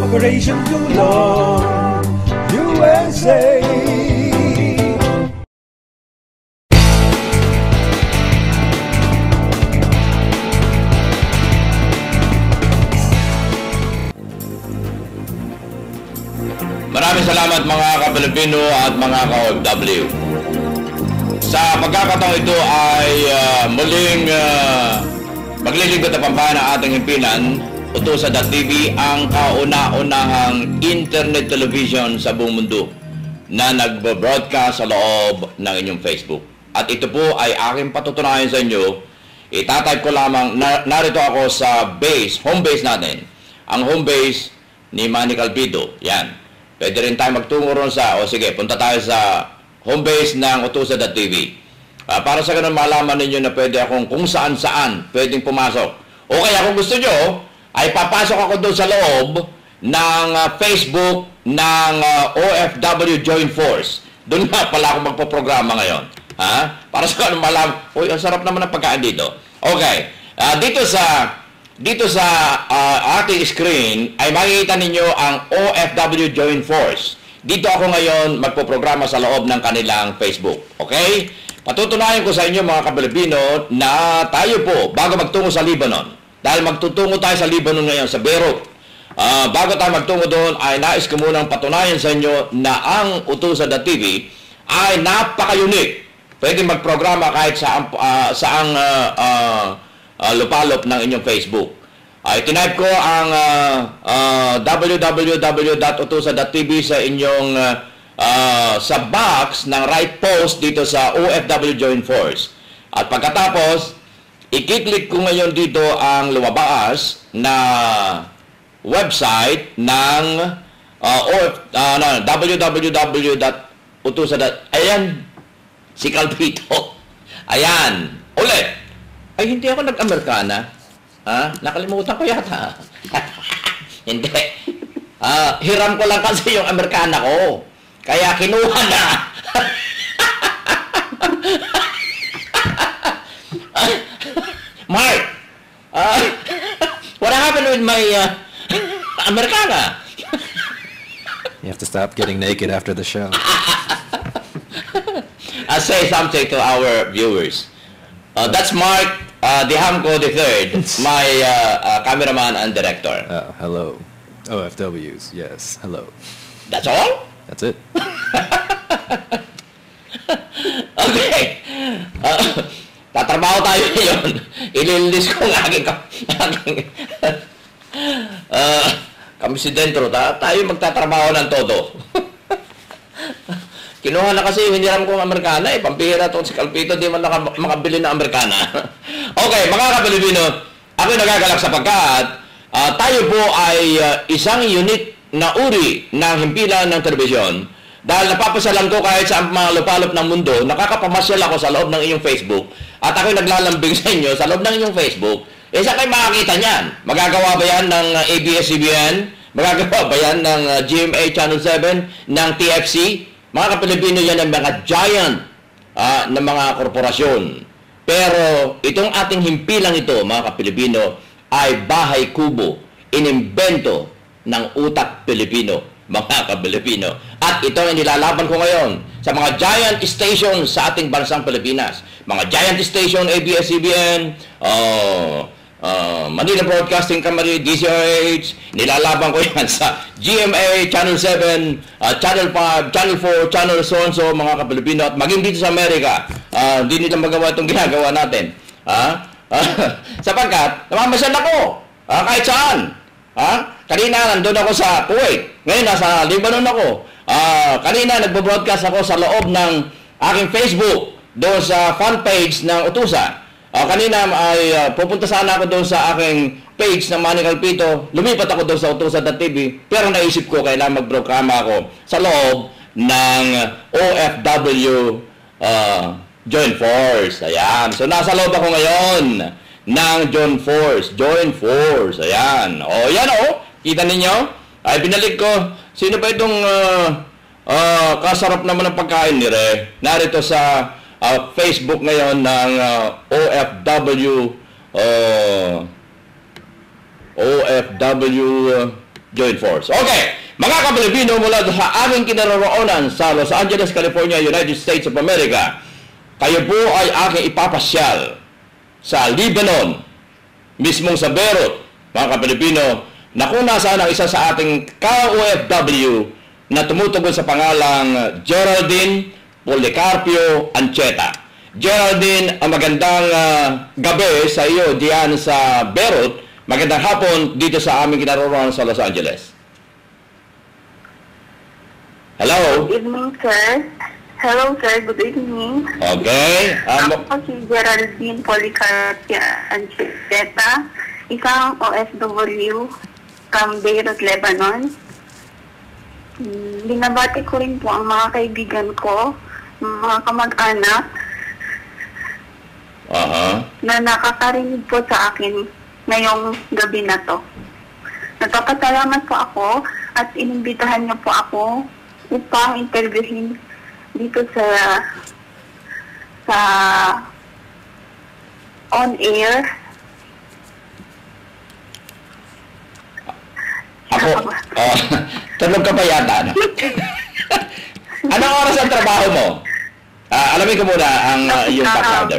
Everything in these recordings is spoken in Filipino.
Operation Tulong USA. Maraming salamat mga ka-Pilipino at mga ka-OFW. Sa pagkakataong ito ay muling maglilingkod na pambahan ng ating himpilan, Utusan.tv, ang kauna-unahang internet television sa buong mundo na nagbo-broadcast sa loob ng inyong Facebook. At ito po ay aking patutunayan sa inyo. Itatype ko lamang, narito ako sa home base natin. Ang home base ni Manny Calpito. Yan. Pwede rin tayo magtungo ron sige, punta tayo sa home base ng Utusan.tv. Para sa ganun malaman ninyo na pwede akong kung saan-saan pwedeng pumasok. O kaya kung gusto nyo, ay papasok ako doon sa loob ng Facebook ng OFW Joint Force. Doon nga pala ako magpoprograma ngayon. Para sa ganun malaman, uy, ang sarap naman ng pagkain dito. Okay, dito sa ating screen ay makikita ninyo ang OFW Joint Force. Dito ako ngayon magpoprograma sa loob ng kanilang Facebook. Okay? Patutunayan ko sa inyo mga ka-Pilipino na tayo po, bago magtungo sa Lebanon, dahil magtutungo tayo sa Lebanon ngayon, sa Beirut, bago tayo magtungo doon, ay nais ko munang patunayan sa inyo na ang Utusan.tv ay napaka-unique. Pwede magprograma kahit saang lupalop ng inyong Facebook. Tinipe ko ang www.utusan.tv sa inyong sa box ng right post dito sa OFW Joint Force. At pagkatapos, i-click ko ngayon dito ang lumabas na website ng www.utusan. Ayan, si Calpito. Ayan, ulit. Ay, hindi ako nag-Amerikana. Nakalimutan ko yata. Hindi. Hiram ko lang kasi yung Amerikana ko. Kaya kinuha na. Mark, what happened with my Americana? You have to stop getting naked after the show. I'll say something to our viewers. That's Mark Dihamco III, my cameraman and director. Hello. OFWs, yes, hello. That's all? That's it. Okay. Tatrabaho tayo ngayon. Ililis ko ng aking kami si Dentro. Tayo magtatrabaho ng todo. Kinuha na kasi yung hiniram kong Amerikana. Pampihira to si Calpito. Di man makabili ng Amerikana. Okay, mga ka-Pilipino, ako nagagalak sapagkat tayo po ay isang unique na uri ng himpilan ng telebisyon. Dahil napapasalan ko kahit sa mga lupalop ng mundo, nakakapamasyal ako sa loob ng inyong Facebook at ako'y naglalambing sa inyo sa loob ng inyong Facebook. Saan kayo makakita niyan? Magagawa ba yan ng ABS-CBN? Magagawa ba yan ng GMA Channel 7? Ng TFC? Mga ka-Pilipino, yan ang mga giant na mga korporasyon. Pero itong ating himpilang ito, mga ka-Pilipino, ay bahay kubo, inimbento ng utak Pilipino, mga ka-Pilipino. At ito ang nilalaban ko ngayon sa mga giant stations sa ating bansang Pilipinas. Mga giant station, ABS-CBN, Manila Broadcasting Company, DZRH, nilalaban ko yan sa GMA, Channel 7, Channel 5, Channel 4, Channel so-and-so, mga ka-Pilipino, at maging dito sa Amerika, hindi nila magawa itong ginagawa natin. Sapagkat, namamasyal ako, kahit saan. Kanina, nandun ako sa Kuwait, ngayon nasa Lebanon ako. Kanina, nagbo-broadcast ako sa loob ng aking Facebook, doon sa fan page ng Utusan. Kanina ay pupunta sana ako doon sa aking page ng Manny Calpito. Lumipat ako doon sa Utusan.tv. Pero naisip ko kailangan mag-programa ako sa loob ng OFW Joint Force. Ayan. So nasa loob ako ngayon ng Joint Force. Ayan. O yan o. Kita ninyo? Ay binalik ko. Sino ba itong kasarap naman ng pagkain ni Re? Narito sa Facebook ngayon ng OFW Joint Force. Okay, mga ka-Pilipino mula sa aking kinaroroonan sa Los Angeles, California, United States of America, kayo po ay aking ipapasyal sa Lebanon, mismong sa Beirut, mga ka-Pilipino, na kung nasaan ang isa sa ating ka-OFW na tumutugon sa pangalang Geraldine Policarpio Ancheta. Geraldine, magandang gabi sa iyo diyan sa Beirut. Magandang hapon dito sa aming kinaroroonan sa Los Angeles. Hello? Good evening, sir. Hello, sir. Good evening. Okay. Ako po si Geraldine Policarpio Ancheta, isang OFW from Beirut, Lebanon. Binabati ko rin po ang mga kaibigan ko, mga kamag-anak, na nakakarinig po sa akin ngayong gabi na to. Nagpapasalamat po ako at inimbitahan niyo po ako upang interviewin dito sa on air. Ako, tulog ka pa yata, no? Anong oras ang trabaho mo? Alamin ko muna ang iyong background.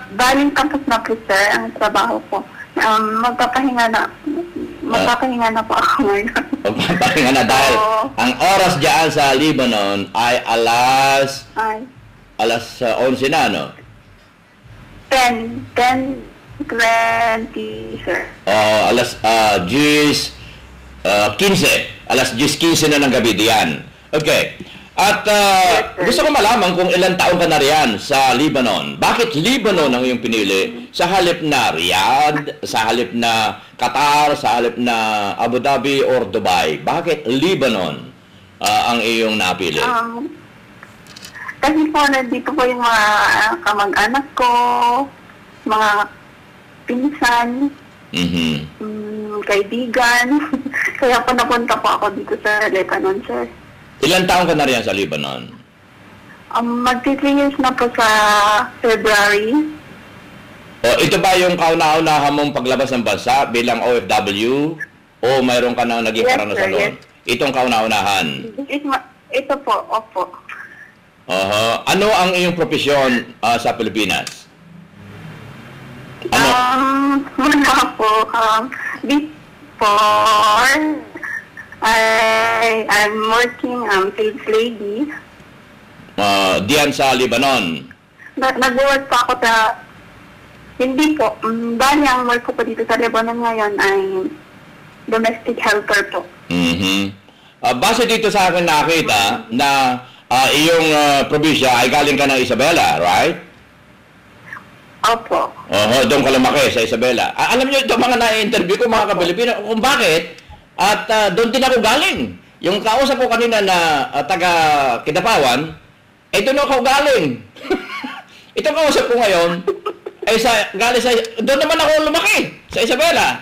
Baling tapos na po, sir, ang trabaho ko. Magpapahinga na po ako ngayon. Magpapahinga na dahil ang oras dyan sa Lebanon ay alas 11 na, no? 10:20, sir. Alas 10:15. Alas 10:15 na ng gabi diyan. Okay. At gusto ko malaman kung ilang taon ka na riyan sa Lebanon. Bakit Lebanon ang iyong pinili sa halip na Riyadh, sa halip na Qatar, sa halip na Abu Dhabi or Dubai? Bakit Lebanon ang iyong napili? Kasi po nandito po yung mga kamag-anak ko, mga pinsan, kaibigan. Kaya po napunta po ako dito sa Lebanon, sir. Ilang taon ka na riyan sa Lebanon? Magti-3 years na po sa February. Ito ba yung kauna-unahan mong paglabas ng bansa bilang OFW? O mayroon ka na naging karanasan doon? Itong kauna-unahan? Ito po, opo. Ano ang iyong profesyon sa Pilipinas? Wala po. Before, I'm working sales lady. Diyan sa Lebanon? Nag-work po ako sa... Hindi po. Bali, ang work ko po dito sa Lebanon ngayon ay domestic helper po. Base dito sa akin nakita na iyong probinsya ay galing ka ng Isabela, right? Opo. Doon ka lumaki sa Isabela. Alam niyo ito mga na-interview ko mga ka-Pilipino kung bakit at doon din ako galing. Yung kausap ko kanina na taga Kidapawan, doon ako galing. Itong kausap ko ngayon ay galing sa doon naman ako lumaki sa Isabela.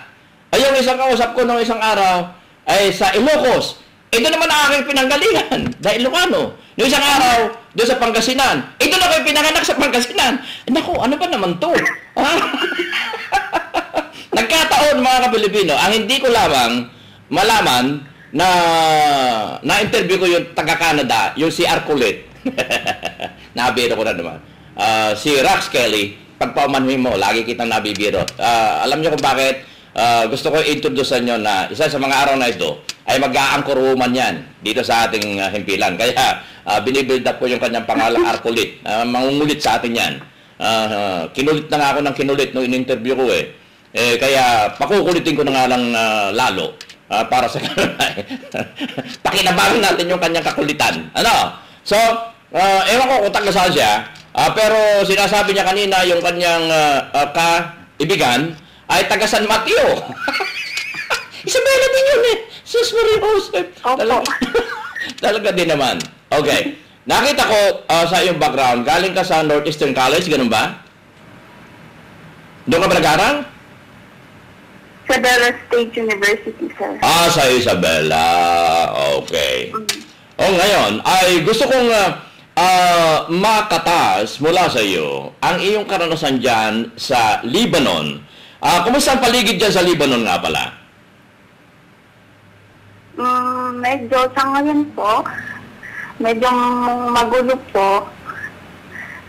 Ay yung isang kausap ko nung isang araw ay sa Ilocos. Doon naman ang aking pinanggalingan dahil Ilocano. Yung isang araw, doon sa Pangasinan. Doon ako yung pinanganak sa Pangasinan. Naku, ano ba naman to? Nagkataon mga ka-Pilipino, ang hindi ko lamang malaman na na-interview ko yung taga-Canada, yung si Arcolet. Nabiro ko na naman. Si Rax Kelly, pagpaumanhin mo, lagi kitang nabibiro. Alam niyo kung bakit? Gusto ko i-introduce nyo na isa sa mga araw na ito ay mag-a-anchor woman yan dito sa ating himpilan. Kaya binibuild up ko yung kanyang pangalang Arcolet. Mangungulit sa atin yan. Kinulit na nga ako ng kinulit nung in-interview ko kaya pakukulitin ko na nga lang lalo para sa pakinabangan natin yung kanyang kakulitan. Ano? So, ewan ko kung taga saan siya, pero sinasabi niya kanina yung kanyang kaibigan ay taga San Mateo. Isabela din yun Sus Maria Joseph. Talaga din naman. Okay. Nakita ko sa iyong background, galing ka sa Northeastern College, ganun ba? Doon ka ba nag-aral? Isabela State University, sir. Sa Isabela. Okay. Ngayon, ay gusto kong makatas mula sa iyo ang iyong karanasan dyan sa Lebanon Kumusta ang paligid dyan sa Lebanon nga pala? Medyo sa ngayon po, medyo magulo po.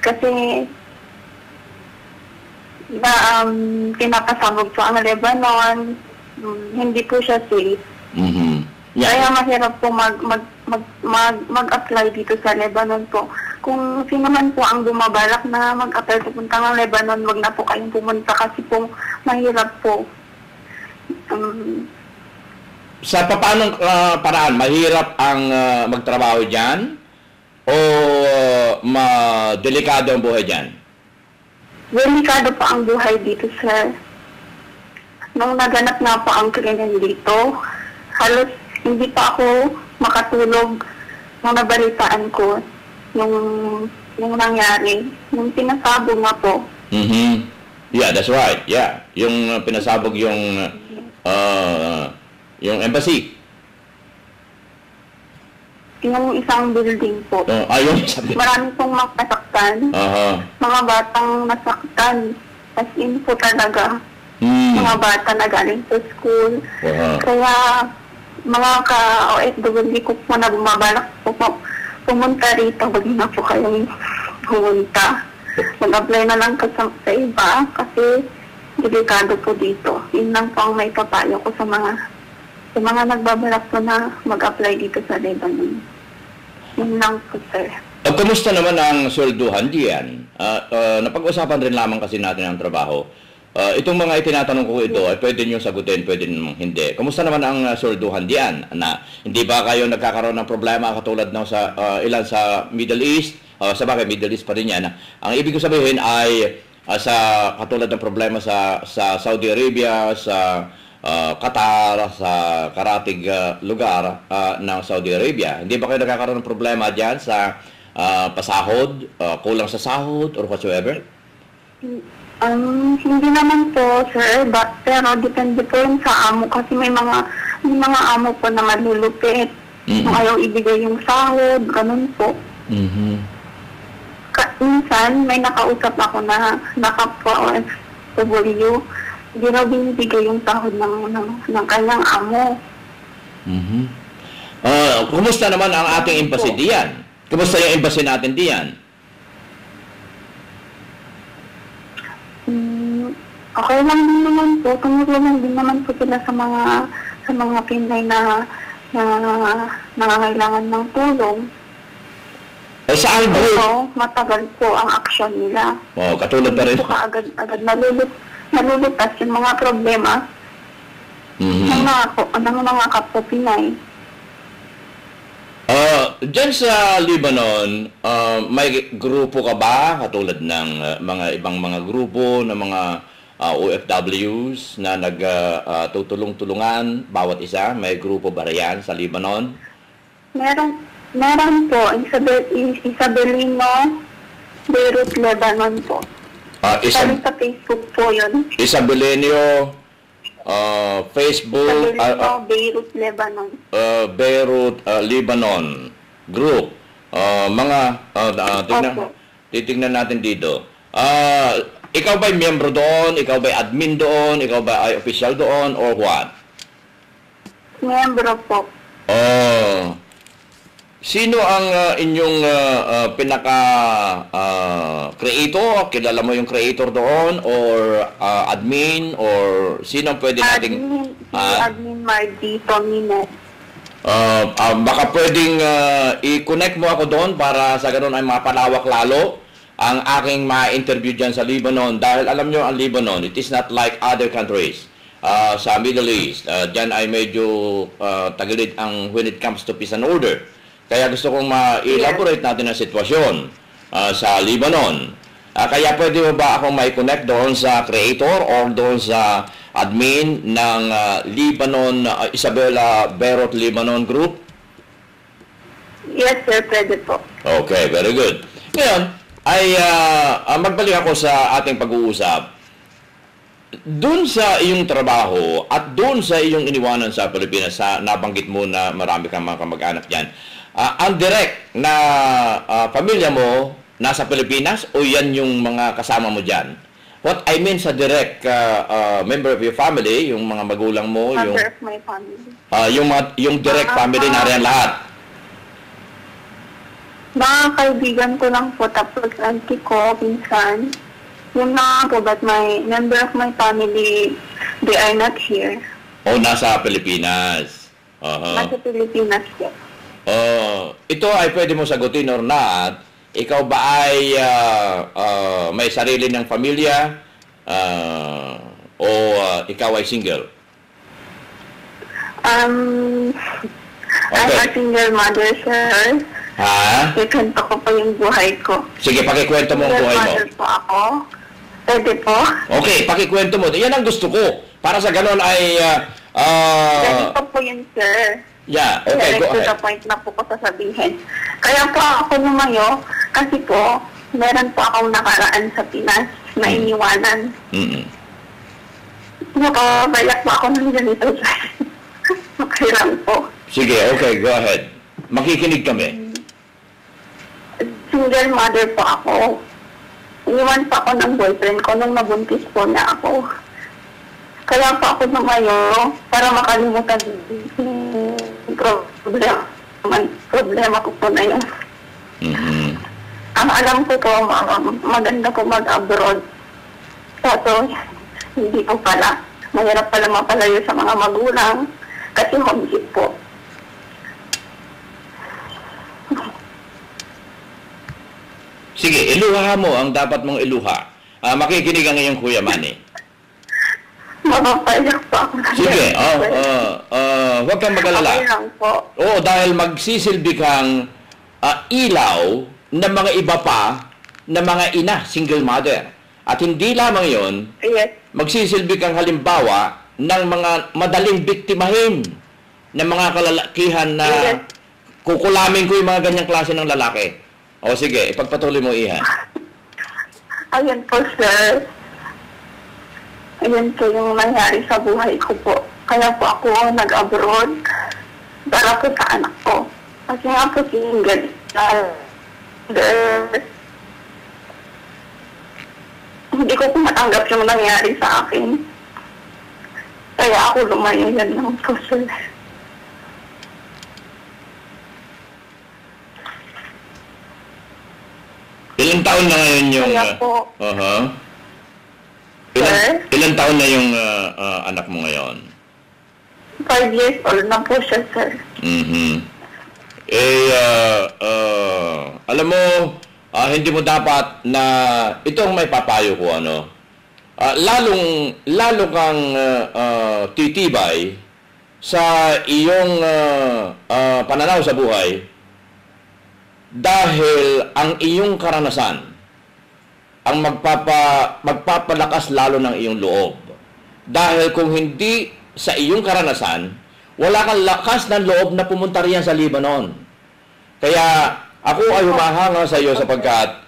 Kasi pinapasabog po ang Lebanon, hindi po siya safe. Kaya mahirap po mag-apply dito sa Lebanon po. Kung sino man po ang bumabalak na mag-apply pupunta ng Lebanon, wag na po kayong pumunta kasi po mahirap po. Sa paanong paraan, mahirap ang magtrabaho dyan? O delikado ang buhay dyan? Delikado po ang buhay dito, sir. Nung naganap na po ang krimen dito, halos hindi pa ako makatulog nung nabalitaan ko yung nangyari. Yung pinasabog nga po. Yeah, that's right. Yeah. Yung pinasabog yung embassy. Yung isang building po. Yung isang building. Marami pong nasaktan. Mga batang nasaktan. As in po talaga. Mga bata na galing sa school. Kaya mga ka-OFW ko po na bumabalak po pumunta rito. Wag na po kayong pumunta. Mag-apply na lang sa iba kasi delikado po dito. Yun lang po ang may papayo ko sa mga nagbabalak po na mag-apply dito sa Lebanon. Yun lang po, sir. Kumusta naman ang swelduhan diyan? Napag-usapan rin lamang kasi natin ang trabaho. Itong mga itinatanong ko ito, ay pwede nyo sagutin, pwede namang hindi. Kumusta naman ang swelduhan diyan? Na, hindi ba kayo nagkakaroon ng problema katulad ng sa ilan sa Middle East? Sa bagay, Middle East pa rin yan. Ang ibig ko sabihin ay sa katulad ng problema sa Saudi Arabia, sa Qatar, sa karatig lugar ng Saudi Arabia. Hindi ba kayo nagkakaroon ng problema diyan sa pasahod, kulang sa sahod, or whatsoever? Hindi naman po, sir, pero depende po yun sa amo kasi may mga amo po na malulupit. Kung ayaw ibigay yung sahod, ganun po. Minsan, may nakausap ako na nakapwa OFW, hindi raw binibigay yung sahod ng kanyang amo. Kumusta naman ang ating embassy diyan? Kumusta yung embassy natin diyan? Okay lang din naman po. Tumulong din naman po sila sa mga Pinay na nangangailangan ng tulong. Saan group? Pero matagal po ang aksyon nila. Katulad pa rin. Hindi po kaagad nalulutas yung mga problema ng mga kapwa Pinay. Diyan sa Lebanon, may grupo ka ba katulad ng mga ibang mga grupo ng mga OFWs na nagtutulong-tulungan bawat isa? May grupo ba riyan sa Lebanon? Meron po, Isabelino, Beirut, Lebanon po. Sa Facebook po yun. Isabelino, Facebook, Isabelino, Beirut, Lebanon. Beirut, Lebanon group. Titingnan natin dito. Ikaw ba'y miyembro doon? Ikaw ba'y admin doon? Ikaw ba'y official doon? Or what? Miyembro po. Sino ang inyong pinaka-creator? Kilala mo yung creator doon? Or admin? Or sino ang pwede nating... Admin Margie Tomines. Baka pwedeng i-connect mo ako doon para sa ganun ay mapalawak lalo ang aking ma-interview dyan sa Lebanon. Dahil alam nyo, ang Lebanon, it is not like other countries sa Middle East. Dyan ay medyo tagilid ang when it comes to peace and order. Kaya gusto kong ma-elaborate natin ang sitwasyon sa Lebanon. Kaya pwede mo ba akong ma-connect doon sa creator or doon sa admin ng Lebanon, Isabela Beirut Lebanon Group? Yes, sir. Pwede po. Okay, very good. Ngayon, ay magbalik ako sa ating pag-uusap. Doon sa iyong trabaho at doon sa iyong iniwanan sa Pilipinas, nabanggit mo na marami kang mga kamag-anak dyan, ang direct na pamilya mo nasa Pilipinas o yan yung mga kasama mo dyan? What I mean sa direct member of your family, yung mga magulang mo, Member of my family. yung direct family nariyan lahat. Mga kaibigan ko lang po, tapos auntie ko, pinsan. Yung mga po, but my member of my family, they are not here. O nasa Pilipinas. Nasa Pilipinas po. Ito ay pwede mo sagutin or not. Ikaw ba ay may sarili ng pamilya o ikaw ay single? I'm a single mother, sir. Ha? Ikwento ko po yung buhay ko. Sige, pakikwento mo ang Single buhay mo. mother po ako. Pwede po. Okay, pakikwento mo. Yan ang gusto ko. Para sa ganon ay... Ganito po yun, sir. yeah, okay, go Direct to the ahead. point na po ko sasabihin. Kaya po ako lumayo kasi po, meron po akong nakaraan sa Pinas na iniwanan. Nakabayak po ako ng ganito, sir. Okay lang po. Sige, okay, go ahead. Makikinig kami. Single mother po ako. Iniwan pa ako ng boyfriend ko nung nabuntis po na ako. Kaya po ako lumayo para makalimutan yung problema ko po na yun. Ang alam ko po, maganda po mag-abroad. Kaso, hindi po pala. Mahirap pala mapalayo sa mga magulang kasi homesick po. Sige, iluha mo ang dapat mong iluha. Makikinig ang iyong Kuya Manny. Mapapayak pa ako. Sige, huwag kang mag-alala. Okay lang po. Oo, dahil magsisilbi kang ilaw ng mga iba pa na mga ina, single mother. At hindi lamang yon, Yes. magsisilbi kang halimbawa ng mga madaling biktimahin ng mga kalalakihan na Yes. kukulamin ko yung mga ganyang klase ng lalaki. O sige, ipagpatuloy mo, Iha. Ayun po, sir. Ayun po yung nangyari sa buhay ko po. Kaya po ako nag-abroad para po sa anak ko. Kasi nga po single. Hindi ko po matanggap yung nangyari sa akin. Kaya ako lumayo yan lang po, sir. Ilang taon na ngayon yung... Kaya po. Sir? Ilang taon na yung anak mo ngayon? 5 years old na po siya, sir. Alam mo, hindi mo dapat na... Ito ang may papayo ko, ano? Lalo kang titibay sa iyong pananaw sa buhay dahil ang iyong karanasan ang magpapalakas lalo ng iyong loob. Dahil kung hindi sa iyong karanasan, wala kang lakas ng loob na pumunta riyan sa Lebanon. Kaya ako ay humahanga sa iyo sapagkat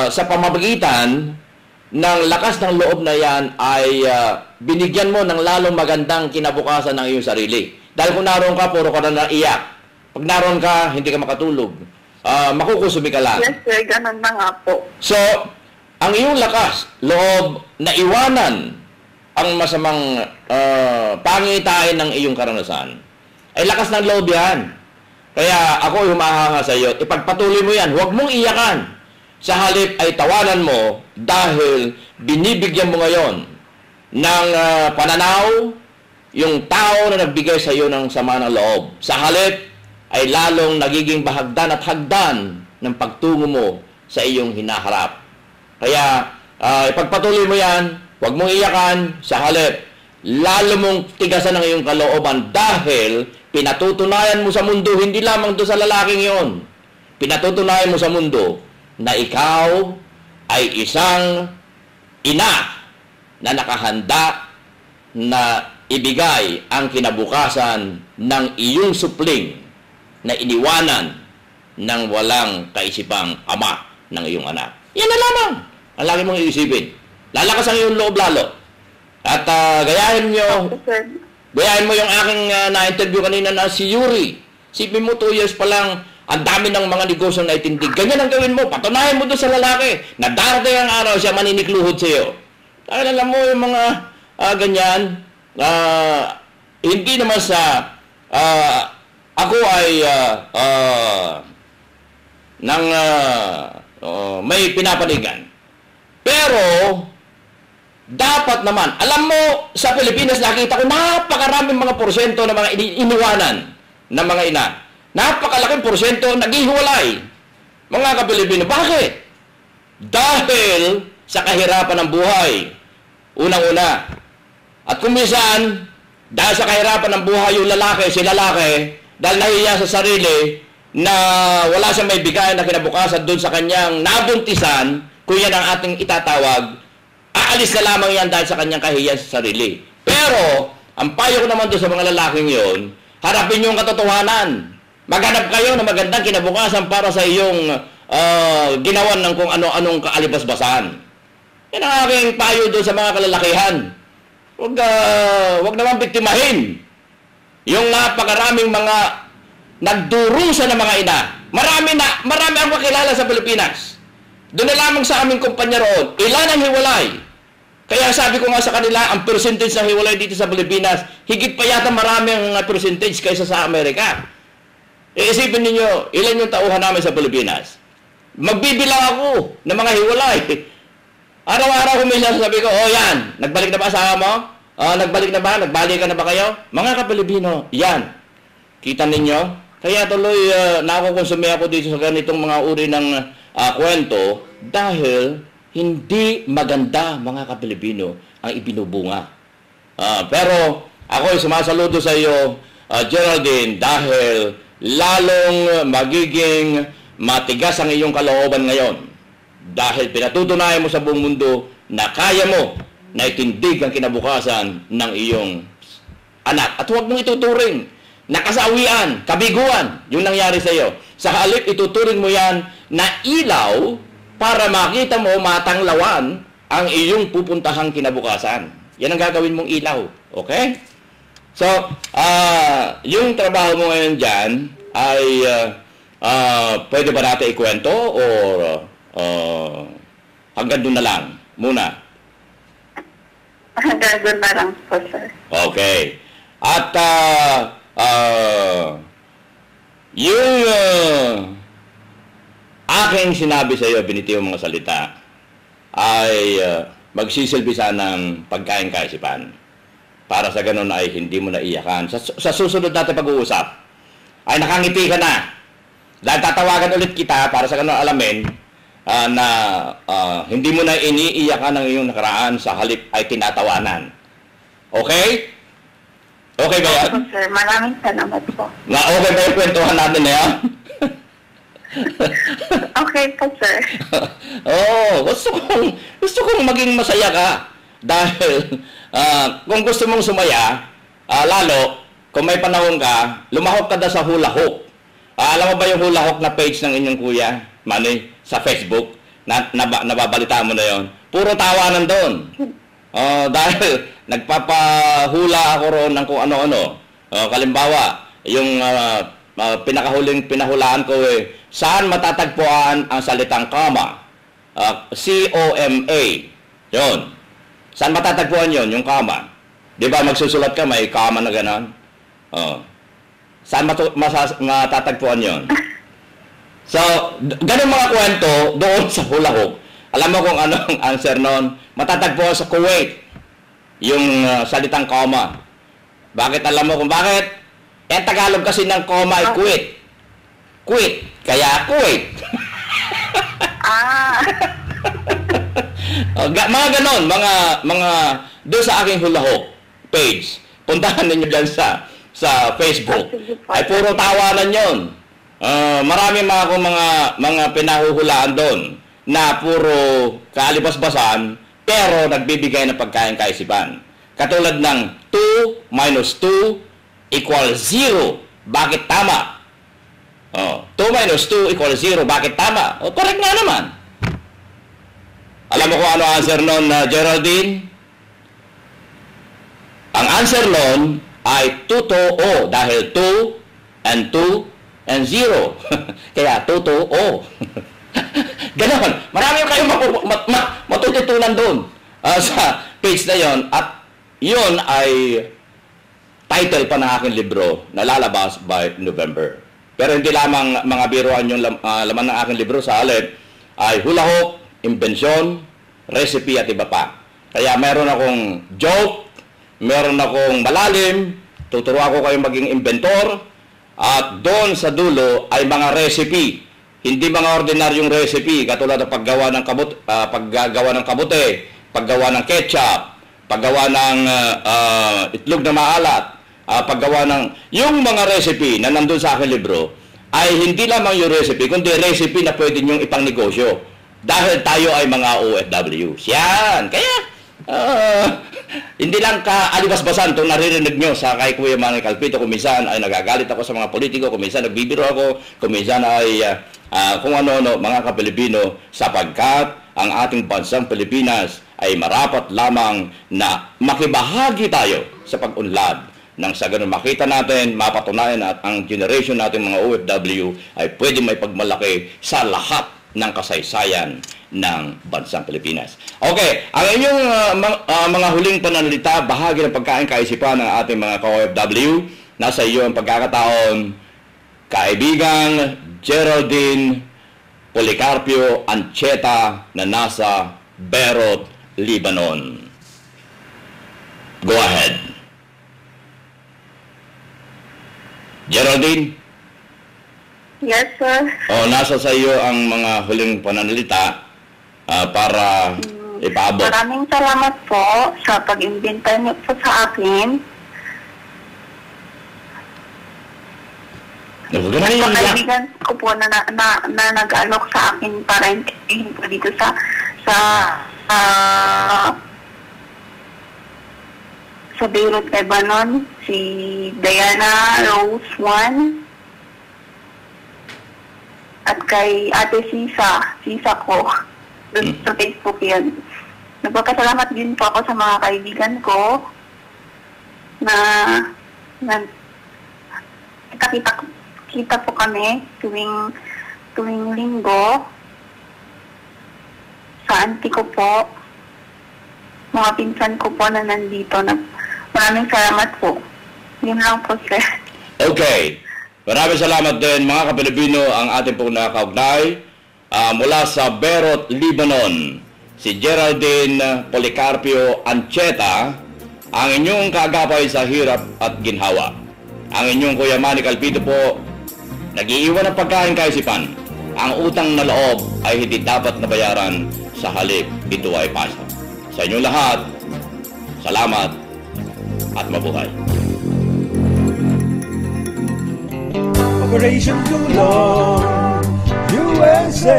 sa pamamagitan ng lakas ng loob na yan ay binigyan mo ng lalong magandang kinabukasan ng iyong sarili. Dahil kung naroon ka, puro ka na iyak. Pag naroon ka, hindi ka makatulog. Makukusumi ka lang. Yes, sir. Ganun na nga po. So, ang iyong lakas, loob na iwanan ang masamang pangitain ng iyong karanasan, ay lakas ng loob yan. Kaya ako humahanga sa iyo, ipagpatuloy mo yan, huwag mong iyakan. Sa halip ay tawanan mo dahil binibigyan mo ngayon ng pananaw yung tao na nagbigay sa iyo ng sama ng loob. Sa halip ay lalong nagiging bahagdan at hagdan ng pagtungo mo sa iyong hinaharap. Kaya ipagpatuloy mo yan, huwag mong iyakan, sa halip lalo mong tigasan ang iyong kalooban dahil pinatutunayan mo sa mundo, hindi lamang doon sa lalaking yon, pinatutunayan mo sa mundo na ikaw ay isang ina na nakahanda na ibigay ang kinabukasan ng iyong supling na iniwanan ng walang kaisipang ama ng iyong anak. Yan na lamang ang lagi mong iisipin. Lalakas ang iyong loob lalo. At gayahin mo yung aking na-interview kanina na si Yuri. Sipin mo 2 years pa lang, ang dami ng mga negosyo na itindig. Ganyan ang gawin mo. Patunayan mo doon sa lalaki na darating ang araw siya maninikluhod sa iyo. Dahil alam mo yung mga ganyan, hindi naman sa ako ay may pinapanigan. Pero dapat naman, alam mo, sa Pilipinas nakita ko napakaraming mga porsyento ng mga iniwanan ng mga ina. Napakalaking porsyento naghihiwalay. Mga ka-Pilipino, bakit? Dahil sa kahirapan ng buhay. Unang-una. At kung minsan, dahil sa kahirapan ng buhay yung lalaki, dahil nahiya sa sarili na wala siyang may bigay na kinabukasan doon sa kanyang nabuntisan, kung yan ang ating itatawag, aalis na lamang yan dahil sa kanyang kahiyan sa sarili. Pero, ang payo ko naman doon sa mga lalaking yon, harapin niyo ang katotohanan. Maghanap kayo ng magandang kinabukasan para sa iyong ginawan ng kung ano-anong kaalibasbasan. Yan ang aking payo doon sa mga kalalakihan. Huwag naman biktimahin yung napakaraming mga nagdurusa ng mga ina. Marami ang makilala sa Pilipinas. Doon na lamang sa aming kumpanya roon, ilan ang hiwalay. Kaya sabi ko nga sa kanila, ang percentage ng hiwalay dito sa Pilipinas, higit pa yata marami ang percentage kaysa sa Amerika. Iisipin ninyo, ilan yung tauhan namin sa Pilipinas? Magbibilang ako ng mga hiwalay. Araw-araw kumisa sabi ko, yan, nagbalik na ba asawa mo? Nagbalik na ba? Nagbalik ka na ba kayo? Mga ka-Pilipino, yan. Kita ninyo? Kaya tuloy nakukonsumi ako dito sa ganitong mga uri ng kwento dahil hindi maganda, mga ka-Pilipino, ang ibinubunga. Pero ako ay sumasaludo sa iyo, Geraldine, dahil lalong magiging matigas ang iyong kalooban ngayon. Dahil pinatutunayan mo sa buong mundo na kaya mo na itindig ang kinabukasan ng iyong anak. At huwag mong ituturing na kasawian, kabiguan, yung nangyari sa iyo. Sa halip, ituturing mo yan na ilaw para makita mo matanglawan ang iyong pupuntahang kinabukasan. Yan ang gagawin mong ilaw. Okay? So, yung trabaho mo ngayon dyan ay pwede ba natin ikwento or hanggang doon na lang muna? Hanggang doon na lang po, sir. Okay. At yung aking sinabi sa iyo, binitiw mga salita, ay magsisilbi ng pagkain kaisipan. Para sa ganun ay hindi mo naiyakan. Sa susunod natin pag-uusap, ay nakangiti ka na. Dahil tatawagan ulit kita para sa ganun alamin na hindi mo na iniiyakan ang iyong nakaraan, sa halip ay tinatawanan. Okay? Okay ba yan? Opo, sir. Maraming salamat po. Okay ba yung kwentuhan natin na yan? Okay po, sir. Gusto kong maging masaya ka. Dahil kung gusto mong sumaya, lalo, kung may panahon ka, lumahok ka na sa hula hoop. Alam mo ba yung hula hoop na page ng inyong kuya, Manny, sa Facebook? Nababalita mo na yon. Puro tawanan doon. Dahil nagpapahula ako roon ng kung ano-ano. Kalimbawa, yung pinakahuling pinahulaan ko saan matatagpuan ang salitang comma? C-O-M-A. Yun. Saan matatagpuan yon yung comma? Di ba magsusulat ka, may comma na gano'n? Saan matatagpuan yon? So, ganun mga kwento doon sa hula hoop. Alam mo kung ano ang answer noon? Matatagpuan sa Kuwait. Yung salitang comma. Bakit alam mo kung bakit? Tagalog kasi ng comma ay quit. Quit. Kaya Kuwait. Mga ganon, mga doon sa aking hula hoop page. Puntahan ninyo dyan sa Facebook. Ay puro tawanan yon. Marami mga pinahuhulaan doon na puro kaalibasbasan pero nagbibigay ng pagkain kaisipan. Katulad ng 2 minus 2 equals 0. Bakit tama? 2 minus 2 equals 0. Bakit tama? Correct nga naman. Alam mo kung ano answer nun, Geraldine? Ang answer nun ay totoo dahil 2 and 2 and 0. Kaya totoo. Ganon. Marami kayong matututunan doon. sa page na yon, at yon ay title pa ng aking libro na lalabas by November. Pero hindi lamang mga biruan yung laman ng aking libro, sa halip ay hulahok, imbensyon, recipe at iba pa. Kaya meron akong joke, meron akong malalim, tuturuan ko kayo maging inventor, at doon sa dulo ay mga recipe. Hindi mga ordinaryong recipe katulad ng paggawa ng kabute, paggawa ng ketchup, paggawa ng itlog na maalat, paggawa ng yung mga recipe na nandun sa aking libro ay hindi lamang yung recipe, kundi recipe na pwede nyong ipang negosyo. Dahil tayo ay mga OFWs. Yan. Kaya, hindi lang ka-alibas-basan itong naririnig nyo sa kay Kuya Manny Calpito. Kung minsan ay nagagalit ako sa mga politiko, kung minsan nagbibiro ako, kung minsan ay kung ano-ano, mga ka-Pilipino, sapagkat ang ating bansang Pilipinas ay marapat lamang na makibahagi tayo sa pag-unlad nang sa ganun makita natin, mapatunayan at ang generation natin mga OFW ay pwede may pagmalaki sa lahat ng kasaysayan ng bansang Pilipinas. Okay, ang inyong mga huling pananalita, bahagi ng pagkain kaisipan ng ating mga ka-OFW, nasa iyo ang pagkakataon, kaibigang Geraldine Policarpio Ancheta na nasa Beirut, Lebanon. Go ahead. Geraldine? Yes, sir. Nasa sa iyo ang mga huling pananalita para ipaabot. Maraming salamat po sa pag-imbita niyo po sa akin. Kaibigan ko po na nag-alok sa akin para intindihin po dito sa Beirut, Lebanon, si Diana Rose Juan at kay Ate Sisa ko. Doon sa Facebook yan. Nagpapasalamat din po ako sa mga kaibigan ko na kita po kami tuwing linggo sa auntie ko po, mga pinsan ko po na nandito. Maraming salamat po. Yun lang po, sir. Okay. Maraming salamat din mga ka-Pilipino ang ating pong nakaugnay mula sa Beirut, Lebanon. Si Geraldine Policarpio Ancheta, ang inyong kaagapay sa hirap at ginhawa. Ang inyong Kuya Manny Calpito po, nag-iiwan ng pagkain kaisipan. Ang utang na loob ay hindi dapat nabayaran, sa halip ito ay pasa. Sa inyong lahat, salamat at mabuhay. Operation Tulong USA.